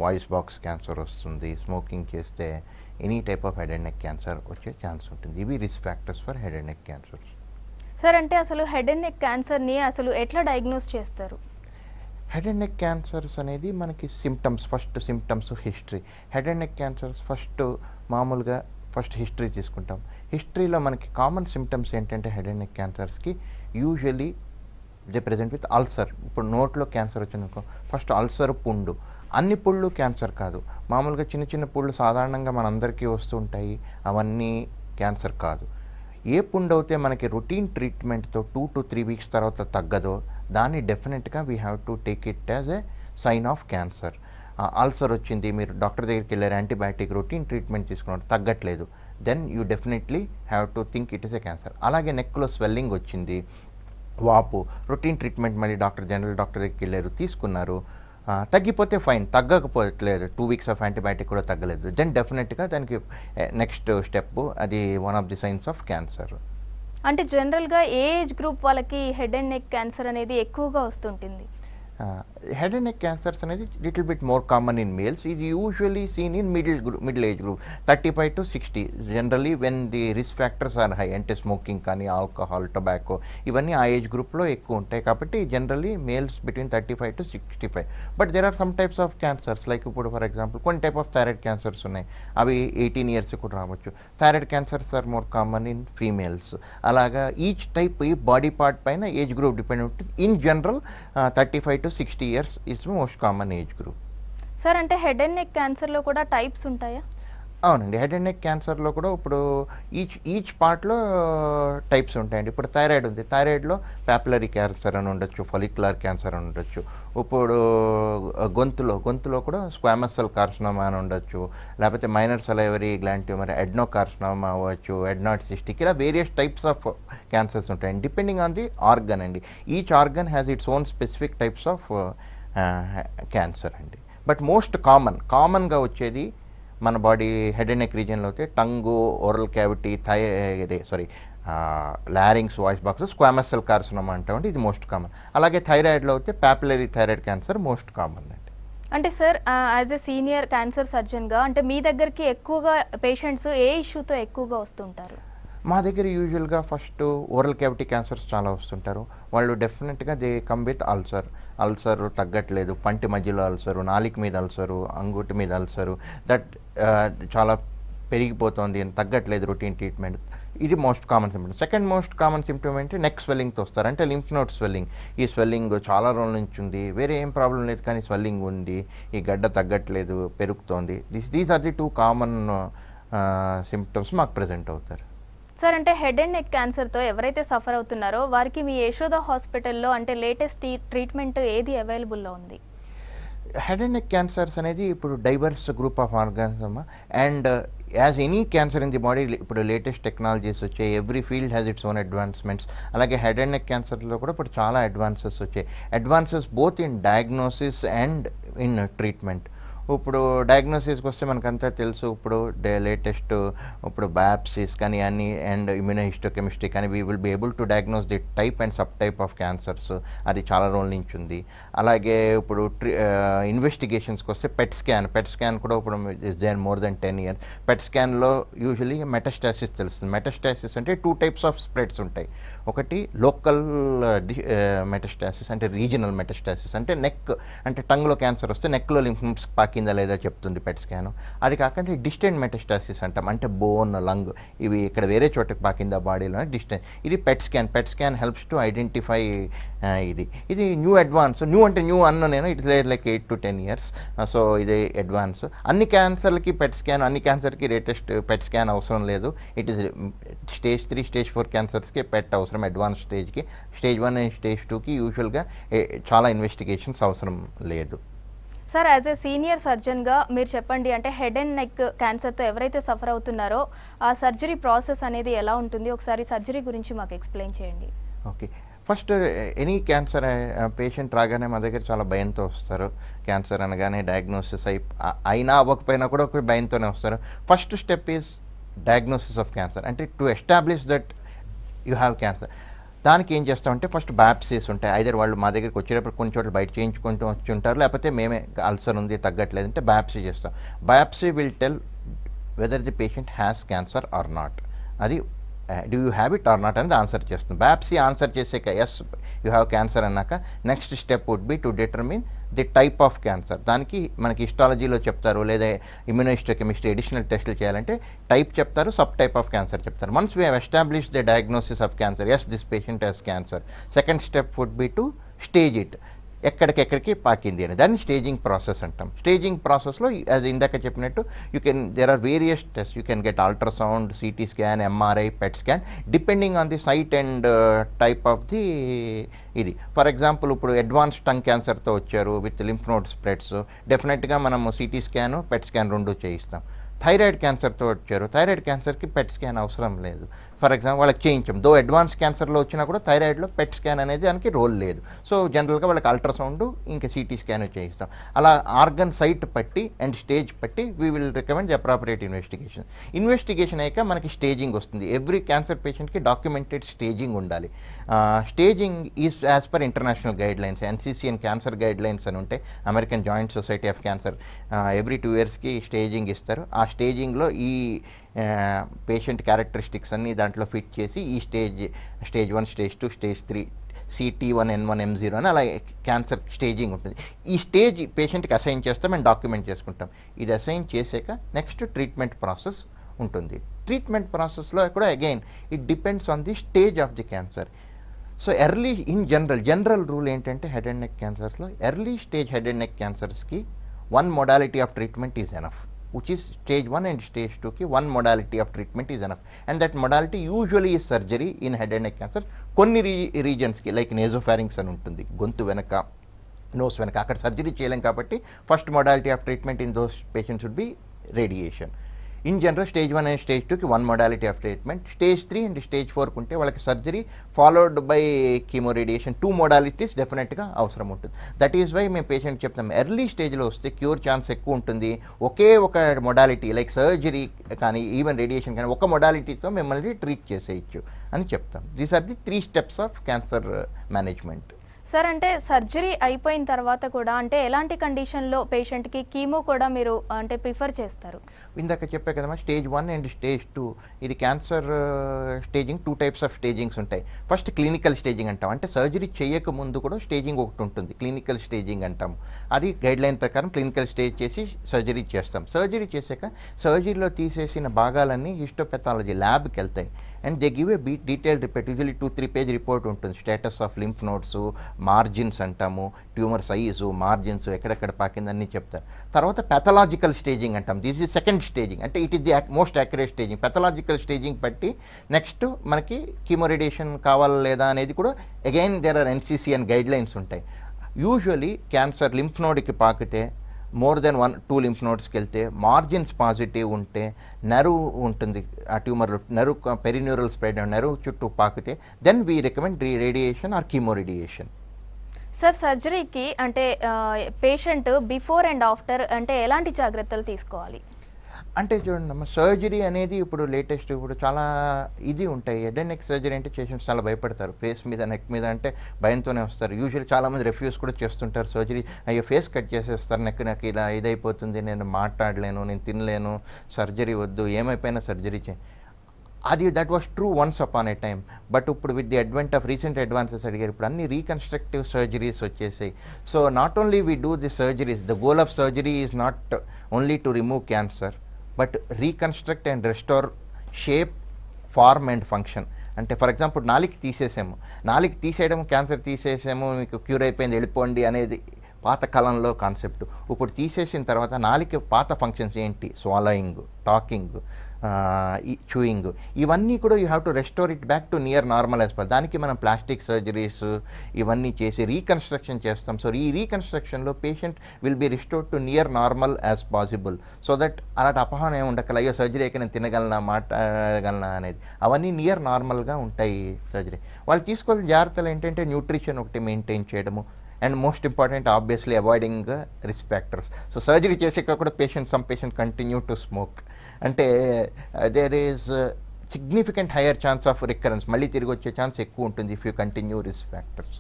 Voice box cancer వస్తుంది, smoking చేస్తే any type of head and neck cancer వచ్చే chance ఉంటుంది. ఇవి risk factors for head and neck cancers. Sir అంటే అసలు హెడ్ అండ్ నెక్ క్యాన్సర్ని అసలు ఎట్లా డయాగ్నోస్ చేస్తారు? హెడ్ అండ్ నెక్ క్యాన్సర్స్ అనేది మనకి first symptoms history. Head and neck cancers మామూలుగా ఫస్ట్ హిస్టరీ తీసుకుంటాం. హిస్టరీలో మనకి కామన్ సిమ్టమ్స్ ఏంటంటే హెడ్ అండ్ నెక్ క్యాన్సర్స్కి usually they present with ulcer. ఇప్పుడు నోట్లో క్యాన్సర్ వచ్చిందనుకో, ఫస్ట్ అల్సర్, పుండు. అన్ని పుళ్ళు క్యాన్సర్ కాదు, మామూలుగా చిన్న చిన్న పుళ్ళు సాధారణంగా మనందరికీ వస్తుంటాయి, అవన్నీ క్యాన్సర్ కాదు. ఏ పుండు అయితే మనకి రొటీన్ ట్రీట్మెంట్తో 2 to 3 weeks తర్వాత తగ్గదో దాన్ని డెఫినెట్గా we have to take it as a sign of cancer. Ulcer వచ్చింది, మీరు డాక్టర్ దగ్గరికి వెళ్ళారు, యాంటీబయాటిక్ రొటీన్ ట్రీట్మెంట్ తీసుకున్నారు, తగ్గట్లేదు, then you definitely have to think it is a cancer. అలాగే నెక్లో స్వెల్లింగ్ వచ్చింది, వాపు, రొటీన్ ట్రీట్మెంట్ మళ్ళీ జనరల్ డాక్టర్ దగ్గరికి వెళ్ళారు, తీసుకున్నారు, తగ్గిపోతే ఫైన్, తగ్గకపోవట్లేదు, 2 weeks ఆఫ్ యాంటీబయాటిక్ కూడా తగ్గలేదు, దెన్ డెఫినెట్గా దానికి నెక్స్ట్ స్టెప్ అది one of the signs of cancer. అంటే జనరల్గా ఏ ఏజ్ గ్రూప్ వాళ్ళకి హెడ్ అండ్ నెక్ క్యాన్సర్ అనేది ఎక్కువగా వస్తుంటుంది? హెడ్ అండ్ నెక్ క్యాన్సర్స్ అనేది little bit more common in males. ఇది usually seen in middle age group 35 to 60. Generally when the risk factors are high, అంటే స్మోకింగ్ కానీ, alcohol, tobacco, ఇవన్నీ ఆ age గ్రూప్లో ఎక్కువ ఉంటాయి. కాబట్టి generally males between 35 to 65. But there are some types of cancers, like ఇప్పుడు ఫర్ ఎగ్జాంపుల్ కొన్ని టైప్ ఆఫ్ థైరాయిడ్ క్యాన్సర్స్ ఉన్నాయి, అవి 18 years కూడా రావచ్చు. Thyroid cancers are more common in females. అలాగా ఈచ్ టైప్ ఈ బాడీ పార్ట్ పైన ఏజ్ గ్రూప్ డిపెండ్ ఉంటుంది. In general 35 to 60 years is most common age group. Sir అంటే హెడ్ అండ్ నెక్ క్యాన్సర్లో కూడా టైప్స్ ఉంటాయా? అవునండి, హెడ్ అండ్ నెక్ క్యాన్సర్లో కూడా ఇప్పుడు ఈచ్ పార్ట్లో టైప్స్ ఉంటాయండి. ఇప్పుడు థైరాయిడ్ ఉంది, థైరాయిడ్లో ప్యాపిలరీ క్యాన్సర్ అని ఉండొచ్చు, ఫొలిక్యులర్ క్యాన్సర్ అని ఉండొచ్చు. ఇప్పుడు గొంతులో కూడా స్క్వామస్ సెల్ కార్సినోమా అని ఉండొచ్చు, లేకపోతే minor salivary gland tumour, adenocarcinoma అవ్వచ్చు, ఎడ్నాయిడ్ సిస్టిక్, ఇలా వేరియస్ టైప్స్ ఆఫ్ క్యాన్సర్స్ ఉంటాయండి డిపెండింగ్ ఆన్ ది ఆర్గన్ అండి. Each organ has its own specific types of cancer అండి. బట్ మోస్ట్ కామన్గా వచ్చేది మన బాడీ హెడ్ అండ్ నెక్ రీజియన్లో అయితే tongue, oral cavity, larynx, voice box, squamous cell carcinoma అంటామండి, ఇది మోస్ట్ కామన్. అలాగే థైరాయిడ్లో అయితే papillary thyroid cancer most common అండి. అంటే sir as a senior cancer సర్జన్గా అంటే మీ దగ్గరికి ఎక్కువగా పేషెంట్స్ ఏ ఇష్యూతో ఎక్కువగా వస్తుంటారు? మా దగ్గర యూజువల్గా ఫస్ట్ ఓరల్ క్యావిటీ క్యాన్సర్స్ చాలా వస్తుంటారు. వాళ్ళు డెఫినెట్గా దే కమ్ విత్ అల్సర్ తగ్గట్లేదు, పంటి మధ్యలో అల్సరు, నాలిక మీద అల్సరు, అంగుటి మీద అల్సరు, దట్ చాలా పెరిగిపోతుంది అని తగ్గట్లేదు రొటీన్ ట్రీట్మెంట్. ఇది most common symptom. Second most common symptom ఏంటి, నెక్ స్వెల్లింగ్తో వస్తారు, అంటే లింఫ్ నోడ్ స్వెల్లింగ్. ఈ స్వెల్లింగ్ చాలా రోజుల నుంచి ఉంది, వేరే ఏం ప్రాబ్లం లేదు, కానీ స్వెల్లింగ్ ఉంది, ఈ గడ్డ తగ్గట్లేదు, పెరుగుతోంది. These are the 2 common symptoms మాకు ప్రజెంట్ అవుతారు. సార్ అంటే హెడ్ అండ్ నెక్ క్యాన్సర్తో ఎవరైతే సఫర్ అవుతున్నారో వారికి మీ యశోద హాస్పిటల్లో అంటే లేటెస్ట్ ట్రీట్మెంట్ ఏది అవైలబుల్లో ఉంది? హెడ్ అండ్ నెక్ క్యాన్సర్స్ అనేది ఇప్పుడు divorce group of organism, and as any cancer in the body ఇప్పుడు లేటెస్ట్ టెక్నాలజీస్ వచ్చాయి, every field has its own advancements. అలాగే హెడ్ అండ్ నెక్ క్యాన్సర్లో కూడా ఇప్పుడు చాలా అడ్వాన్సెస్ వచ్చాయి, advances both in diagnosis and in treatment. ఇప్పుడు డయాగ్నోసిస్కి వస్తే మనకంతా తెలుసు, ఇప్పుడు లేటెస్ట్ ఇప్పుడు బయాప్సీస్ కానీ అన్ని అండ్ ఇమ్యూనోహిస్టోకెమిస్ట్రీ కానీ we will be able to diagnose the type and sub type of cancers. అది చాలా రోజుల నుంచి ఉంది. అలాగే ఇప్పుడు ఇన్వెస్టిగేషన్స్కి వస్తే పెట్ స్కాన్ కూడా ఇప్పుడు is there more than 10 years. PET స్కాన్లో యూజువలీ మెటాస్టాసిస్ తెలుస్తుంది. మెటాస్టాసిస్ అంటే 2 types ఆఫ్ స్ప్రెడ్స్ ఉంటాయి. ఒకటి లోకల్ మెటాస్టాసిస్ అంటే రీజనల్ మెటాస్టాసిస్, అంటే నెక్ అంటే టంగ్లో క్యాన్సర్ వస్తే నెక్లో లింఫ్ నోడ్స్ పాకిందా లేదా చెప్తుంది పెట్ స్కాన్. అది కాకుండా డిస్టెంట్ మెటాస్టాసిస్ అంటాం, అంటే బోన్, లంగ్, ఇవి ఇక్కడ వేరే చోటకి పాకిందా బాడీలో డిస్టెంట్. ఇది PET scan helps to identify. ఇది న్యూ అడ్వాన్స్, న్యూ అన్న నేను it's like 8 to 10 years. So ఇది అడ్వాన్స్. అన్ని క్యాన్సర్లకి పెట్ స్కాన్, అన్ని క్యాన్సర్కి లేటెస్ట్ పెట్ స్కాన్ అవసరం లేదు. ఇట్ ఈస్ Stage 3, Stage 4 క్యాన్సర్స్కి పెట్ అవసరం, అడ్వాన్స్ స్టేజ్కి. Stage 1 అండ్ Stage 2కి యూజువల్గా చాలా ఇన్వెస్టిగేషన్స్ అవసరం లేదు. సార్ యాజ్ ఏ సీనియర్ సర్జన్గా మీరు చెప్పండి, అంటే హెడ్ అండ్ నెక్ క్యాన్సర్తో ఎవరైతే సఫర్ అవుతున్నారో ఆ సర్జరీ ప్రాసెస్ అనేది ఎలా ఉంటుంది? ఒకసారి సర్జరీ గురించి మాకు ఎక్స్ప్లెయిన్ చేయండి. Okay, first any cancer patient రాగానే మా దగ్గర చాలా భయంతో వస్తారు. క్యాన్సర్ అనగానే డయాగ్నోసిస్ అయినా అవ్వకపోయినా కూడా ఒక భయంతోనే వస్తారు. First step is diagnosis of cancer, అంటే to establish that you have cancer. దానికి ఏం చేస్తామంటే ఫస్ట్ బయాప్సీస్ ఉంటాయి. ఐదర్ వాళ్ళు మా దగ్గరికి వచ్చేటప్పుడు కొన్ని చోట్ల బయట చేయించుకుంటూ వచ్చి ఉంటారు, లేకపోతే మేమే అల్సర్ ఉంది తగ్గట్లేదు అంటే బయాప్సీ చేస్తాం. Biopsy will tell whether the patient has cancer or not, అది do you have it or not అనేది ఆన్సర్ చేస్తుంది. బయాప్సీ ఆన్సర్ చేసాక ఎస్ యూ హ్యావ్ క్యాన్సర్ అన్నాక next step would be to determine the type of cancer. దానికి మనకి హిస్టాలజీలో చెప్తారు, లేదా immunohistochemistry additional టెస్టులు చేయాలంటే టైప్ చెప్తారు, సబ్ టైప్ ఆఫ్ క్యాన్సర్ చెప్తారు. Once we have establish the diagnosis of cancer, yes this patient has cancer, second step would be to stage it, ఎక్కడికెక్కడికి పాకింది అని, దాన్ని స్టేజింగ్ ప్రాసెస్ అంటాం. స్టేజింగ్ ప్రాసెస్లో యాజ్ ఇందాక చెప్పినట్టు there are various test, you can get ultrasound, CT scan, MRI, PET scan, depending on the site and type of the ఇది. For example ఇప్పుడు అడ్వాన్స్ టంగ్ క్యాన్సర్తో వచ్చారు విత్ లింఫ్ నోడ్ స్ప్రెడ్స్, డెఫినెట్గా మనము city scan, PET scan రెండు చేయిస్తాం. Thyroid క్యాన్సర్తో వచ్చారు, థైరాయిడ్ క్యాన్సర్కి పెట్ స్కాన్ అవసరం లేదు. ఫర్ ఎగ్జాంపుల్ వాళ్ళకి చేయించాం, దో అడ్వాన్స్ క్యాన్సర్లో వచ్చినా కూడా థైరాయిడ్లో పెట్ స్కాన్ అనేది దానికి రోల్ లేదు. సో జనరల్గా వాళ్ళకి అల్ట్రాసౌండ్ ఇంకా సిటీ స్కాన్ చేయిస్తాం. అలా ఆర్గన్ సైట్ పట్టి అండ్ స్టేజ్ పట్టి we will recommend the appropriate investigation. Investigation అయ్యాక మనకి స్టేజింగ్ వస్తుంది. ఎవ్రీ క్యాన్సర్ పేషెంట్కి డాక్యుమెంటెడ్ స్టేజింగ్ ఉండాలి. Staging is as per international guidelines, NCCN cancer guidelines అని ఉంటాయి, American Joint Society of Cancer every 2 yearsకి staging ఇస్తారు. ఆ స్టేజింగ్లో ఈ పేషెంట్ క్యారెక్టరిస్టిక్స్ అన్నీ దాంట్లో ఫిట్ చేసి ఈ stage 1, stage 2, stage 3, CT1, N1, M0 అని అలా క్యాన్సర్ స్టేజింగ్ ఉంటుంది. ఈ స్టేజ్ పేషెంట్కి అసైన్ చేస్తాం అండ్ డాక్యుమెంట్ చేసుకుంటాం. ఇది అసైన్ చేసాక నెక్స్ట్ ట్రీట్మెంట్ ప్రాసెస్ ఉంటుంది. ట్రీట్మెంట్ ప్రాసెస్లో కూడా again it depends on the stage of the cancer. So early in general rule ఏంటంటే హెడ్ అండ్ నెక్ క్యాన్సర్స్లో early stage head and neck క్యాన్సర్స్కి 1 modality of treatment is enough, which is stage 1 and stage 2 ki 1 modality of treatment is enough, and that modality usually is surgery in head and neck cancer. Konni regions ki like nasopharynx అని ఉంటుంది, గొంతు వెనక, nose వెనక, అక్కడ surgery చేయలేం కాబట్టి first modality of treatment in those patients would be radiation. In general stage 1 and stage 2కి 1 modality of treatment. Stage 3 and stage 4కి ఉంటే వాళ్ళకి surgery followed by chemo radiation, 2 modalities డెఫినెట్గా అవసరం ఉంటుంది. దట్ ఈస్ వై మేము పేషెంట్ చెప్తాం early స్టేజ్లో వస్తే క్యూర్ ఛాన్స్ ఎక్కువ ఉంటుంది. ఒకే ఒక మొడాలిటీ లైక్ సర్జరీ కానీ ఈవెన్ రేడియేషన్ కానీ ఒక మొడాలిటీతో మిమ్మల్ని ట్రీట్ చేసేయచ్చు అని చెప్తాం. These are the 3 steps of cancer management. Sir, అంటే సర్జరీ అయిపోయిన తర్వాత కూడా అంటే ఎలాంటి కండిషన్లో పేషెంట్కి కీమో కూడా మీరు అంటే ప్రిఫర్ చేస్తారు? ఇందాక చెప్పే కదమ్మా, స్టేజ్ 1 అండ్ స్టేజ్ 2 ఇది క్యాన్సర్ స్టేజింగ్ 2 types ఆఫ్ స్టేజింగ్స్ ఉంటాయి. ఫస్ట్ క్లినికల్ స్టేజింగ్ అంటాం, అంటే సర్జరీ చేయక ముందు కూడా స్టేజింగ్ ఒకటి ఉంటుంది, క్లినికల్ స్టేజింగ్ అంటాము. అది గైడ్ లైన్ ప్రకారం క్లినికల్ స్టేజ్ చేసి సర్జరీ చేస్తాం. సర్జరీ చేశాక సర్జరీలో తీసేసిన భాగాలన్నీ హిస్టోపెథాలజీ ల్యాబ్కి వెళ్తాయి and they give a detailed report, usually 2-3 page report ఉంటుంది. Status of lymph nodes, margins అంటాము, ట్యూమర్ సైజు, మార్జిన్స్ ఎక్కడెక్కడ పాకిందని చెప్తారు. తర్వాత పెథలాజికల్ స్టేజింగ్ అంటాం, దిస్ ఈజ్ సెకండ్ స్టేజింగ్, అంటే it is the most accurate staging. Pathological staging బట్టి next మనకి కీమో రేడియేషన్ కావాలా లేదా అనేది కూడా again there are NCCN guidelines ఉంటాయి. యూజువలీ క్యాన్సర్ లింఫ్ నోడ్కి పాకితే మోర్ దెన్ 1-2 లింఫ్ నోడ్స్కి వెళ్తే, మార్జిన్స్ పాజిటివ్ ఉంటే, నెర్వ్ ఉంటుంది ఆ ట్యూమర్లో, నెర్వ్ పెరిన్యూరల్ స్ప్రెడ్ నెర్వ్ చుట్టూ పాకితే then we recommend radiation or chemo radiation. Sir, సర్జరీకి అంటే పేషెంట్ బిఫోర్ అండ్ ఆఫ్టర్ అంటే ఎలాంటి జాగ్రత్తలు తీసుకోవాలి? అంటే చూడండి అమ్మ, సర్జరీ అనేది ఇప్పుడు లేటెస్ట్ ఇప్పుడు చాలా ఇది ఉంటాయి. హెడ్ అండ్ నెక్ సర్జరీ అంటే పేషెంట్స్ చాలా భయపడతారు, ఫేస్ మీద నెక్ మీద అంటే భయంతోనే వస్తారు. యూజువల్లీ చాలామంది రిఫ్యూజ్ కూడా చేస్తుంటారు సర్జరీ, అయ్యో ఫేస్ కట్ చేసేస్తారు, నాకు ఇలా ఇదైపోతుంది, నేను మాట్లాడలేను, నేను తినలేను, సర్జరీ వద్దు, ఏమైపోయినా సర్జరీ అది that was true once upon a time. But ఇప్పుడు with the advent of recent advances అడిగారు, ఇప్పుడు అన్ని రీకన్స్ట్రక్టివ్ సర్జరీస్ వచ్చేసాయి. So not only we do the surgeries, the goal of surgery is not only to remove cancer but reconstruct and restore shape, form and function. అంటే for example నాలిక తీసేసాము, నాలిక తీసేయడం, cancer తీసేసాము, మీకు క్యూర్ అయిపోయింది వెళ్ళిపోండి అనేది పాత కాలంలో కాన్సెప్ట్. ఇప్పుడు తీసేసిన తర్వాత నాలిక పాత ఫంక్షన్స్ ఏంటి, స్వాలోయింగ్, టాకింగ్, చూయింగ్, ఇవన్నీ కూడా you have to restore it back to near normal as per. దానికి మనం ప్లాస్టిక్ సర్జరీస్ ఇవన్నీ చేసి రీకన్స్ట్రక్షన్ చేస్తాం. సో ఈ రీకన్స్ట్రక్షన్లో patient will be restored to near normal as possible, so that అలాంటి అపహానం ఏమి ఉండకల, అయ్యో సర్జరీ అయితే నేను తినగలనా, మాట్లాడగలనా అనేది, అవన్నీ నియర్ నార్మల్గా ఉంటాయి సర్జరీ. వాళ్ళు తీసుకోవాల్సిన జాగ్రత్తలు ఏంటంటే న్యూట్రిషన్ ఒకటి మెయింటైన్ చేయడము, and most important obviously avoiding risk factors. So surgery చేసాక కూడా some patient continue to smoke. అంటే there is significant higher chance of recurrence, మళ్ళీ తిరిగి వచ్చే ఛాన్స్ ఎక్కువ ఉంటుంది if you continue risk factors.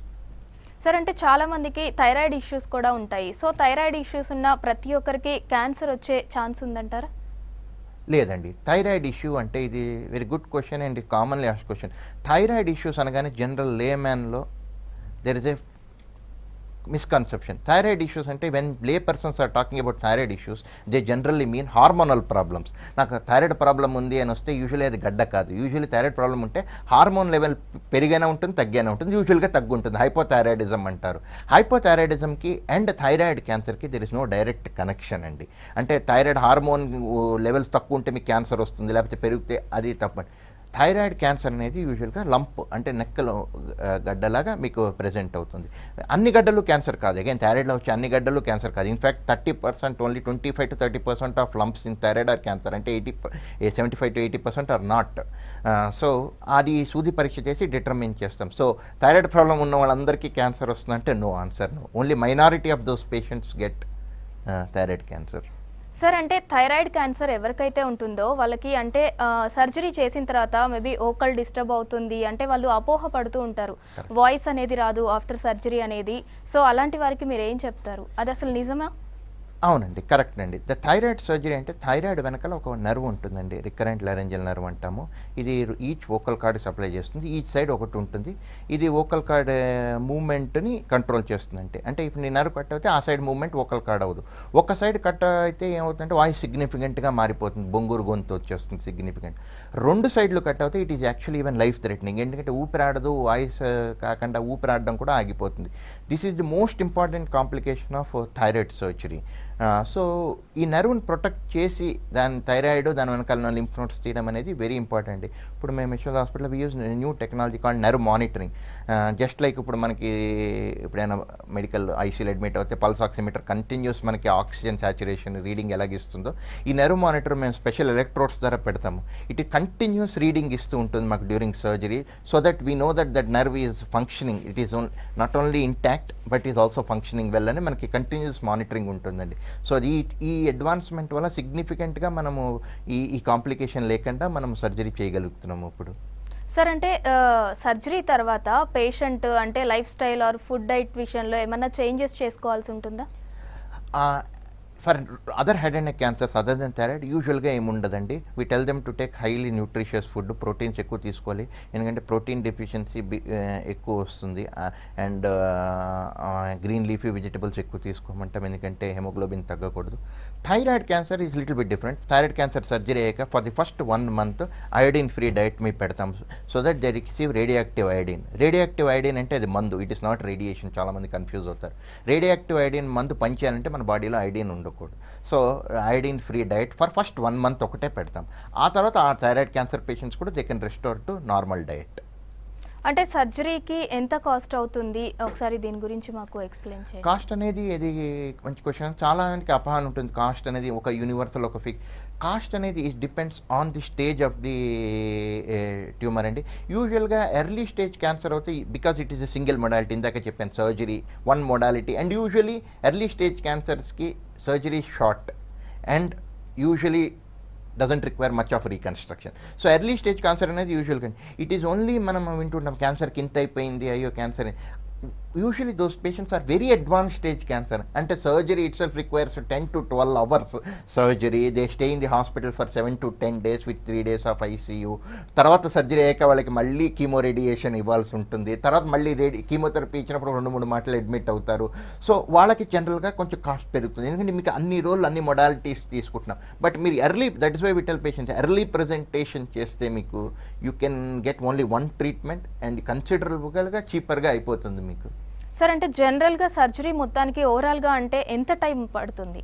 Sir అంటే చాలామందికి థైరాయిడ్ ఇష్యూస్ కూడా ఉంటాయి. సో థైరాయిడ్ ఇష్యూస్ ఉన్న ప్రతి ఒక్కరికి క్యాన్సర్ వచ్చే ఛాన్స్ ఉందంటారా? లేదండి. థైరాయిడ్ ఇష్యూ అంటే ఇది very good question and commonly asked question. Thyroid issues అనగానే జనరల్ లేమ్యాన్లో there is a misconception. Thyroid issues అంటే when lay persons are talking about thyroid issues, they generally mean hormonal problems. నాకు thyroid problem ఉంది అని వస్తే usually అది గడ్డ కాదు. యూజువల్లీ థైరాయిడ్ ప్రాబ్లం ఉంటే హార్మోన్ లెవెల్ పెరిగైనా ఉంటుంది, తగ్గినా ఉంటుంది, యూజువల్గా తగ్గుంటుంది. హైపోథైరాయిడిజం అంటారు. హైపోథైరాయిడిజంకి అండ్ థైరాయిడ్ క్యాన్సర్కి there is no direct connection అండి. అంటే థైరాయిడ్ హార్మోన్ లెవెల్స్ తక్కువ ఉంటే మీకు క్యాన్సర్ వస్తుంది, లేకపోతే పెరిగితే అది తప్ప. థైరాయిడ్ క్యాన్సర్ అనేది యూజువల్గా లంప్ అంటే నెక్కలో గడ్డలాగా మీకు ప్రెజెంట్ అవుతుంది. అన్ని గడ్డలు క్యాన్సర్ కాదు. అగైన్ థైరాయిడ్లో వచ్చే అన్ని గడ్డలు క్యాన్సర్ కాదు. In fact 30% only 25 to 30% of lumps in thyroid are cancer. అంటే 75 to 80% ఆర్ నాట్. సో అది సూది పరీక్ష చేసి డిటర్మిన్ చేస్తాం. సో థైరాయిడ్ ప్రాబ్లం ఉన్న వాళ్ళందరికీ క్యాన్సర్ వస్తుందంటే no, answer no. Only minority of those patients get thyroid cancer. Sir అంటే థైరాయిడ్ క్యాన్సర్ ఎవరికైతే ఉంటుందో వాళ్ళకి అంటే సర్జరీ చేసిన తర్వాత మేబీ ఓకల్ డిస్టర్బ్ అవుతుంది అంటే వాళ్ళు అపోహ పడుతూ ఉంటారు, వాయిస్ అనేది రాదు ఆఫ్టర్ సర్జరీ అనేది. సో అలాంటి వారికి మీరు ఏం చెప్తారు? అది అసలు నిజమా? అవునండి, కరెక్ట్ అండి. ద థైరాయిడ్ సర్జరీ అంటే థైరాయిడ్ వెనకాల ఒక నర్వ్ ఉంటుందండి, రికరెంట్ లారెంజియల్ నర్వ్ అంటాము. ఇది ఈచ్ వోకల్ కార్డ్ సప్లై చేస్తుంది. ఈచ్ సైడ్ ఒకటి ఉంటుంది. ఇది వోకల్ కార్డ్ మూవ్మెంట్ని కంట్రోల్ చేస్తుంది. అంటే ఇప్పుడు నీ నర్వ్ కట్ అయితే ఆ సైడ్ మూవ్మెంట్ వోకల్ కార్డ్ అవ్వదు. ఒక సైడ్ కట్ అయితే ఏమవుతుందంటే వాయిస్ సిగ్నిఫికెంట్గా మారిపోతుంది, బొంగూరు గొంతు వచ్చేస్తుంది సిగ్నిఫికెంట్. రెండు సైడ్లు కట్ అవుతే it is actually even life threatening. ఎందుకంటే ఊపిరాడదు, వాయిస్ కాకుండా ఊపిరాడడం కూడా ఆగిపోతుంది. This is the most important complication of thyroid surgery. So ఈ నర్వ్ని ప్రొటెక్ట్ చేసి దాని థైరాయిడ్ దాని వెనకాల లింఫ్ నోట్స్ తీయడం అనేది వెరీ ఇంపార్టెంట్. ఇప్పుడు మేము యశోద హాస్పిటల్లో we use new technology called nerve monitoring. Just like ఇప్పుడు మనకి ఎప్పుడైనా మెడికల్ ఐసీలో అడ్మిట్ అవుతే పల్స్ ఆక్సిమీటర్ కంటిన్యూస్ మనకి ఆక్సిజన్ సాచురేషన్ రీడింగ్ ఎలాగిస్తుందో ఈ నర్వ్ మానిటర్ మేము స్పెషల్ ఎలక్ట్రోడ్స్ ద్వారా పెడతాము. ఇట్ కంటిన్యూస్ రీడింగ్ ఇస్తూ ఉంటుంది మాకు during surgery, so that we know that nerve is functioning. It is not only intact but is also functioning well అని మనకి కంటిన్యూస్ మానిటరింగ్ ఉంటుందండి. సో ఈ అడ్వాన్స్మెంట్ వల్ల సిగ్నిఫికెంట్గా మనము ఈ కాంప్లికేషన్ లేకుండా మనం సర్జరీ చేయగలుగుతున్నాము ఇప్పుడు. సార్ అంటే సర్జరీ తర్వాత పేషెంట్ అంటే lifestyle or food diet విషయంలో ఏమైనా చేంజెస్ చేసుకోవాల్సి ఉంటుందా? For other head and neck cancers other than thyroid యూజువల్గా ఏముండదండి. We tell them to take highly nutritious food, proteins ఎక్కువ తీసుకోవాలి. ఎందుకంటే ప్రోటీన్ డెఫిషియన్సీ ఎక్కువ వస్తుంది. అండ్ గ్రీన్ లీఫీ వెజిటబుల్స్ ఎక్కువ తీసుకోమంటాం, ఎందుకంటే హెమోగ్లోబిన్ తగ్గకూడదు. Thyroid cancer is little bit different. Thyroid cancer surgery అయ్యాక for the first 1 month iodine free diet మీ పెడతాం, so that they receive radioactive iodine. Radioactive iodine అంటే అది మందు, ఇట్ ఈస్ నాట్ రేడియేషన్. చాలామంది కన్ఫ్యూజ్ అవుతారు. రేడియాక్టివ్ అయోడిన్ మందు పనిచేయాలంటే మన బాడీలో అయోడిన్ ఉండకూడదు. So iodine free diet for first 1 month ఒకటే పెడతాం. ఆ తర్వాత ఆ థైరాయిడ్ క్యాన్సర్ పేషెంట్స్ కూడా they can restore to normal diet. అంటే సర్జరీకి ఎంత కాస్ట్ అవుతుంది? ఒకసారి దీని గురించి మాకు ఎక్స్ప్లెయిన్ చేయండి. కాస్ట్ అనేది ఇది మంచి క్వశ్చన్. చాలా మందికి అపహాన్ ఉంటుంది. కాస్ట్ అనేది ఒక యూనివర్సల్ ఒక కాస్ట్ అనేది it depends on the stage of the tumour అండి. యూజువల్గా ఎర్లీ స్టేజ్ క్యాన్సర్ అవుతే because it is a single modality, ఇందాక చెప్పాను surgery 1 modality. And usually early stage క్యాన్సర్స్కి surgery short and usually doesn't require much of reconstruction. So early stage cancer అనేది యూజువల్గా it is only మనం వింటుంటాం క్యాన్సర్కి ఇంత అయిపోయింది, అయ్యో cancer. usually those patients are very advanced stage cancer. అంటే surgery itself requires 10 to 12 hours surgery. They stay in the hospital for 7 to 10 days with 3 days of ICU. తర్వాత సర్జరీ అయ్యాక వాళ్ళకి మళ్ళీ కీమో రేడియేషన్ ఇవ్వాల్సి ఉంటుంది. తర్వాత మళ్ళీ కీమోథెరపీ ఇచ్చినప్పుడు 2-3 మాటలు అడ్మిట్ అవుతారు. సో వాళ్ళకి జనరల్గా కొంచెం కాస్ట్ పెరుగుతుంది, ఎందుకంటే మీకు అన్ని రోజులు అన్ని మొడాలిటీస్ తీసుకుంటున్నాం. బట్ మీరు early, that is why we tell patients early presentation చేస్తే మీకు you can get only 1 treatment and కన్సిడరబుల్గా చీపర్గా అయిపోతుంది మీకు. సార్ అంటే జనరల్గా సర్జరీ మొత్తానికి ఓవరాల్గా అంటే ఎంత టైం పడుతుంది?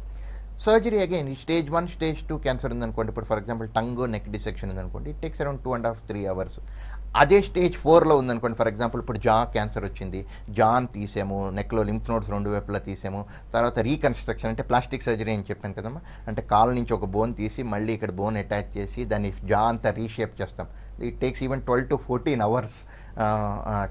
Surgery again stage 1 stage 2 cancer ఉందనుకోండి, ఇప్పుడు for example tongue neck dissection ఉందనుకోండి, ఇట్ టేక్స్ అరౌండ్ 2.5-3 hours. అదే స్టేజ్ 4లో ఉందనుకోండి, ఫర్ ఎగ్జాంపుల్ ఇప్పుడు జా క్యాన్సర్ వచ్చింది, జాన్ తీసాము, నెక్లో లింఫ్ నోడ్స్ 2 వైపులా తీసాము, తర్వాత రీకన్స్ట్రక్షన్ అంటే ప్లాస్టిక్ సర్జరీ అని చెప్పాను కదమ్మా, అంటే కాలు నుంచి ఒక బోన్ తీసి మళ్ళీ ఇక్కడ బోన్ అటాచ్ చేసి దాన్ని జా అంతా రీషేప్ చేస్తాం. It takes even 12 to 14 hours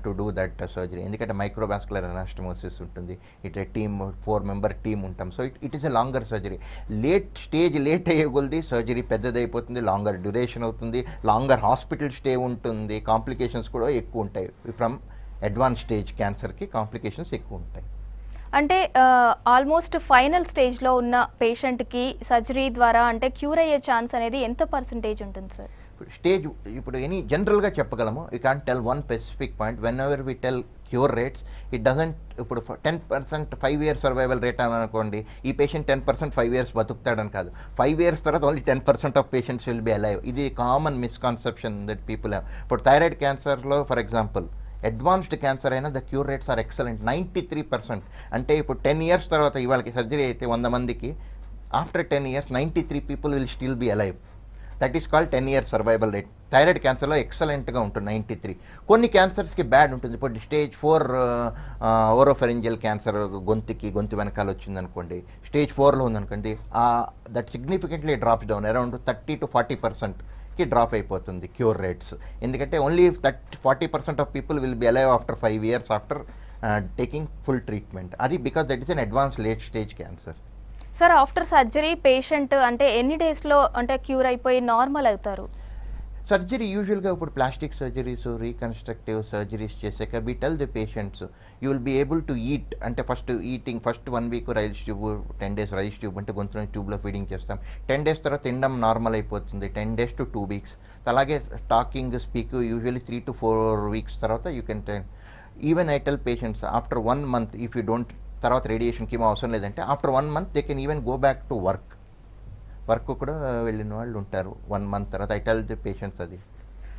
to do that surgery, ఎందుకంటే మైక్రోవాస్కులర్ అనాస్టమోసిస్ ఉంటుంది, ఇట్ టీమ్ 4-member టీమ్ ఉంటాం. So it is a longer surgery. Late అయ్యే కొద్ది సర్జరీ పెద్దదైపోతుంది, లాంగర్ డ్యూరేషన్ అవుతుంది, లాంగర్ హాస్పిటల్ స్టే ఉంటుంది, కాంప్లికేషన్స్ కూడా ఎక్కువ ఉంటాయి. ఫ్రమ్ అడ్వాన్స్ స్టేజ్ క్యాన్సర్కి కాంప్లికేషన్స్ ఎక్కువ ఉంటాయి. అంటే ఆల్మోస్ట్ ఫైనల్ స్టేజ్లో ఉన్న పేషెంట్కి సర్జరీ ద్వారా అంటే క్యూర్ అయ్యే ఛాన్స్ అనేది ఎంత పర్సంటేజ్ ఉంటుంది సార్? స్టేజ్ ఇప్పుడు ఎనీ జనరల్గా చెప్పగలము, you can tell one specific point. Whenever we tell cure rates, it doesn't, ఇప్పుడు 10% 5 years సర్వైవల్ రేట్ అని అనుకోండి, ఈ పేషెంట్ 10% 5 years బతుకుతాడని కాదు, 5 years తర్వాత only 10% of patients will be alive. ఇది common misconception that people have. ఇప్పుడు thyroid క్యాన్సర్లో for example advanced cancer అయినా the cure rates are excellent, 93%. అంటే ఇప్పుడు 10 years తర్వాత ఇవాళకి సర్జరీ అయితే 100 మందికి, after 10 years 93 people will still be alive. That is called 10 year survival rate. Thyroid క్యాన్సర్లో ఎక్సలెంట్గా ఉంటుంది 93. కొన్ని క్యాన్సర్స్కి బ్యాడ్ ఉంటుంది. ఇప్పుడు స్టేజ్ 4 ఓరోఫెరింజియల్ క్యాన్సర్, గొంతు వెనకాల వచ్చిందనుకోండి, స్టేజ్ 4లో ఉందనుకోండి, that significantly drops down, around 30 to 40%కి డ్రాప్ అయిపోతుంది క్యూర్ రేట్స్. ఎందుకంటే only 40% of people will be alive after 5 years after taking full treatment. అది because that is an advance late stage cancer. Sir after surgery patient అంటే ఎన్ని డేస్లో అంటే cure అయిపోయి normal అవుతారు? సర్జరీ యూజువల్గా ఇప్పుడు ప్లాస్టిక్ సర్జరీస్, రీకన్స్ట్రక్టివ్ సర్జరీస్ చేసాక we tell the patients you will be able to eat. అంటే first 1 week Ryle's tube, 10 days Ryle's tube అంటే గొంతులో ట్యూబ్లో ఫీడింగ్ చేస్తాం. 10 days తర్వాత తినడం నార్మల్ అయిపోతుంది, 10 days to 2 weeks. అలాగే talking, speak usually 3 to 4 weeks తర్వాత you can ten. Even I tell patients after 1 month if you don't, తర్వాత రేడియేషన్ కీమో అవసరం లేదంటే after 1 month they can even go back to work కూడా వెళ్ళిన వాళ్ళు ఉంటారు 1 month తర్వాత. ఐ టెల్ ది పేషెంట్స్ అది.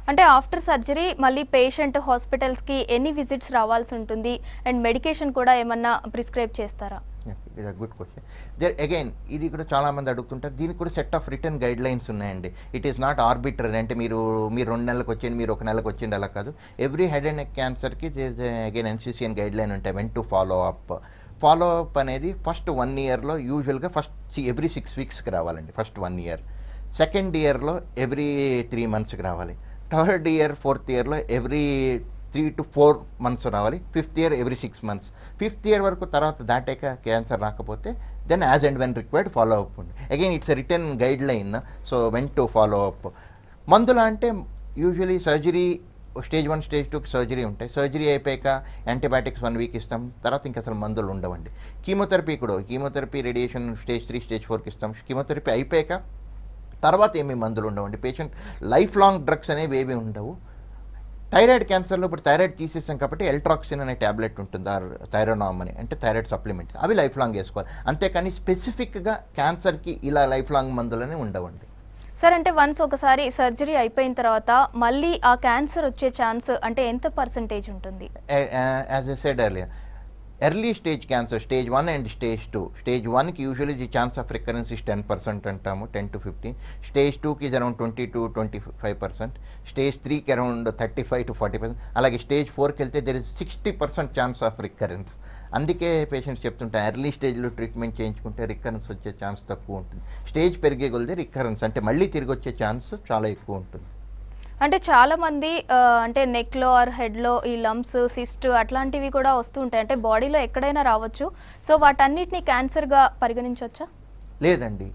అంటే ఆఫ్టర్ సర్జరీ మళ్ళీ పేషెంట్ హాస్పిటల్స్కి ఎన్ని విజిట్స్ రావాల్సి ఉంటుంది అండ్ మెడికేషన్ కూడా ఏమన్నా ప్రిస్క్రైబ్ చేస్తారా? ఇది గుడ్ క్వశ్చన్. అగైన్ ఇది కూడా చాలామంది అడుగుతుంటారు, దీనికి కూడా set of return guide lines ఉన్నాయండి. ఇట్ ఈస్ నాట్ ఆర్బిట్రరీ, అంటే మీరు 2 నెలలకు వచ్చేయండి, మీరు 1 నెలకు వచ్చేయండి, అలా కాదు. ఎవ్రీ హెడ్ అండ్ నెక్ క్యాన్సర్కి అగైన్ NCCN గైడ్ లైన్ ఉంటాయి, వెన్ టు ఫాలో అప్. అనేది ఫస్ట్ 1 yearలో యూజువల్గా ఎవ్రీ 6 weeksకి రావాలండి, ఫస్ట్ 1 year. సెకండ్ ఇయర్లో ఎవ్రీ 3 monthsకి రావాలి. థర్డ్ ఇయర్ 4th yearలో ఎవ్రీ 3 to 4 months రావాలి. 5th year every 6 months. 5th year వరకు తర్వాత దాటాక క్యాన్సర్ రాకపోతే then as and when required follow up ఉంది. Again it's a written guideline, so when to follow up. మందులు అంటే usually surgery stage 1 stage 2 surgery ఉంటాయి. Surgery అయిపోయాక antibiotics 1 week ఇస్తాం, తర్వాత ఇంకా అసలు మందులు ఉండవండి. కీమోథెరపీ రేడియేషన్ స్టేజ్ 3 స్టేజ్ 4కి ఇస్తాం. కీమోథెరపీ అయిపోయాక తర్వాత ఏమీ మందులు ఉండవండి. పేషెంట్ లైఫ్ లాంగ్ డ్రగ్స్ అనేవి ఏమీ ఉండవు. థైరాయిడ్ క్యాన్సర్లో ఇప్పుడు థైరాయిడ్ తీసేసాం కాబట్టి ఎల్ట్రాక్సిన్ అనే ట్యాబ్లెట్ ఉంటుంది, థైరోనామ్ అని, అంటే థైరాయిడ్ సప్లిమెంట్, అవి లైఫ్ లాంగ్ వేసుకోవాలి. అంతేకాని స్పెసిఫిక్గా క్యాన్సర్కి ఇలా లైఫ్ లాంగ్ మందులని ఉండవండి. సార్ అంటే వన్స్ ఒకసారి సర్జరీ అయిపోయిన తర్వాత మళ్ళీ ఆ క్యాన్సర్ వచ్చే ఛాన్స్ అంటే ఎంత పర్సంటేజ్ ఉంటుంది? As I said earlier, early stage cancer stage 1 and stage 2. Stage 1కి usually the chance of recurrence is 10% అంటాము, 10 to 15. స్టేజ్ 2కి ఇస్ అరౌండ్ 20 to 25%. స్టేజ్ 3కి అరౌండ్ 35 to 40%. అలాగే స్టేజ్ 4కి వెళ్తే there is 60% chance of recurrence. అందుకే patients చెప్తుంటారు early స్టేజ్లో ట్రీట్మెంట్ చేయించుకుంటే రికరెన్స్ వచ్చే ఛాన్స్ తక్కువ ఉంటుంది. స్టేజ్ పెరిగే కొలది రికరెన్స్ అంటే మళ్ళీ తిరిగి వచ్చే ఛాన్స్ చాలా ఎక్కువ ఉంటుంది. అంటే చాలామంది అంటే నెక్లో ఆర్ హెడ్లో ఈ లంప్స్, సిస్ట్ అట్లాంటివి కూడా వస్తూ ఉంటాయి, అంటే బాడీలో ఎక్కడైనా రావచ్చు. సో వాటన్నిటిని క్యాన్సర్గా పరిగణించవచ్చా? లేదండి,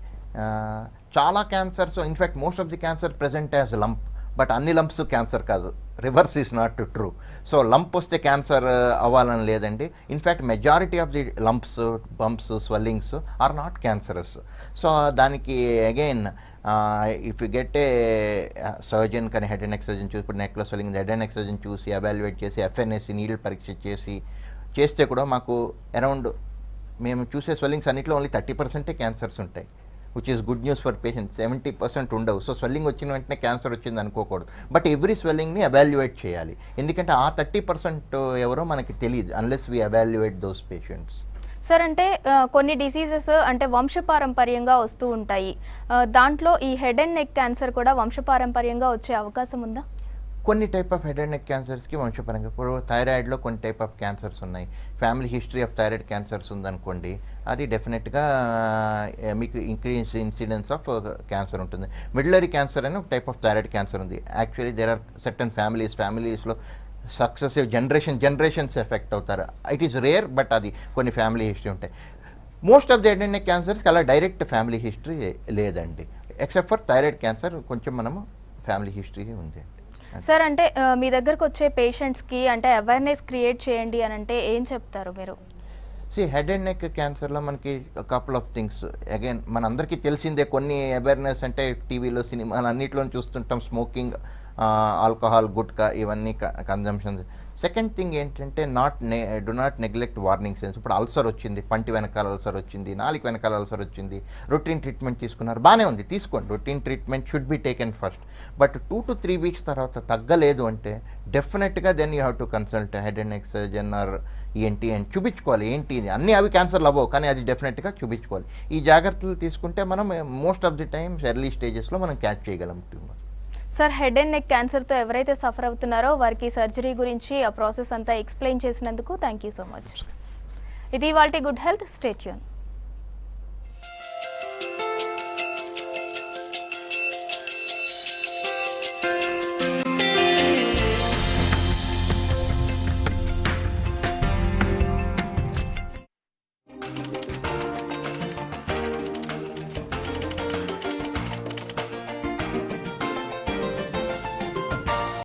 చాలా cancers, in fact most of the cancer present as lump, but అన్ని లంప్స్ క్యాన్సర్ కాదు, reverse is not true. So lump వస్తే క్యాన్సర్ అవ్వాలని లేదండి. In fact majority of the lumps, bumps, swellings are not cancerous. So దానికి again if you get a surgeon, కానీ head and neck surgeon చూసి, ఇప్పుడు నెక్లో swelling head and neck surgeon చూసి evaluate చేసి FNAC నీడిల్ పరీక్ష చేస్తే కూడా మాకు అరౌండ్ మేము చూసే స్వెల్లింగ్స్ అన్నింటిలో ఓన్లీ 30% క్యాన్సర్స్ ఉంటాయి, which is good news for patients. 70% ఉండవు. సో స్వెల్లింగ్ వచ్చిన వెంటనే క్యాన్సర్ వచ్చింది అనుకోకూడదు, బట్ ఎవ్రీ స్వెల్లింగ్ని ఎవాల్యుయేట్ చేయాలి. ఎందుకంటే ఆ 30% ఎవరో మనకి తెలియదు unless we evaluate those patients. Sir అంటే కొన్ని డిసీజెస్ అంటే వంశపారంపర్యంగా వస్తూ ఉంటాయి, దాంట్లో ఈ హెడ్ అండ్ నెక్ క్యాన్సర్ కూడా వంశపారంపర్యంగా వచ్చే అవకాశం ఉందా? కొన్ని type of head and neck క్యాన్సర్స్కి వంశపరంగా ఇప్పుడు థైరాయిడ్లో కొన్ని టైప్ ఆఫ్ క్యాన్సర్స్ ఉన్నాయి. Family history of thyroid cancers ఉందనుకోండి, అది డెఫినెట్గా మీకు ఇంక్రీజ్ ఇన్సిడెన్స్ ఆఫ్ క్యాన్సర్ ఉంటుంది. మిడిలరీ క్యాన్సర్ అని ఒక టైప్ ఆఫ్ థైరాయిడ్ క్యాన్సర్ ఉంది. యాక్చువల్లీ దేర్ ఆర్ సర్టన్ ఫ్యామిలీస్లో సక్సెసివ్ జనరేషన్స్ ఎఫెక్ట్ అవుతారు. ఇట్ ఈస్ రేర్, బట్ అది కొన్ని ఫ్యామిలీ హిస్టరీ ఉంటాయి. Most of the head and neck క్యాన్సర్స్కి అలా డైరెక్ట్ ఫ్యామిలీ హిస్టరీ లేదండి, ఎక్సెప్ట్ ఫర్ థైరాయిడ్ క్యాన్సర్ కొంచెం మనము ఫ్యామిలీ హిస్టరీ ఉంది. సార్ అంటే మీ దగ్గరకు వచ్చే పేషెంట్స్కి అంటే అవేర్నెస్ క్రియేట్ చేయండి అని అంటే ఏం చెప్తారు మీరు? హెడ్ అండ్ నెక్ క్యాన్సర్లో మనకి కపుల్ ఆఫ్ థింగ్స్, అగైన్ మనందరికీ తెలిసిందే కొన్ని అవేర్నెస్ అంటే టీవీలో సినిమాలు అన్నింటిలో చూస్తుంటాం, స్మోకింగ్, ఆల్కహాల్, గుట్కా, ఇవన్నీ కన్జంప్షన్. సెకండ్ థింగ్ ఏంటంటే do not neglect warning signs. ఇప్పుడు అల్సర్ వచ్చింది, పంటి వెనకాల అల్సర్ వచ్చింది, నాలుగు వెనకాల అల్సర్ వచ్చింది, రొటీన్ ట్రీట్మెంట్ తీసుకున్నారు, బాగానే ఉంది, తీసుకోండి. Routine treatment should be taken first. But 2 to 3 weeks తర్వాత తగ్గలేదు అంటే డెఫినెట్గా then you have to consult head and neck surgeon or ఏంటి అని చూపించుకోవాలి. ఏంటి ఇది, అన్నీ అవి క్యాన్సర్లు అవ్వవు, కానీ అది డెఫినెట్గా చూపించుకోవాలి. ఈ జాగ్రత్తలు తీసుకుంటే మనం most of the times early స్టేజెస్లో మనం క్యాచ్ చేయగలం tumour. Sir head and neck క్యాన్సర్తో ఎవరైతే సఫర్ అవుతున్నారో వారికి సర్జరీ గురించి ఆ ప్రాసెస్ అంతా ఎక్స్ప్లెయిన్ చేసినందుకు థ్యాంక్ యూ సో మచ్. ఇది ఇవాల్టి గుడ్ హెల్త్, స్టే ట్యూన్.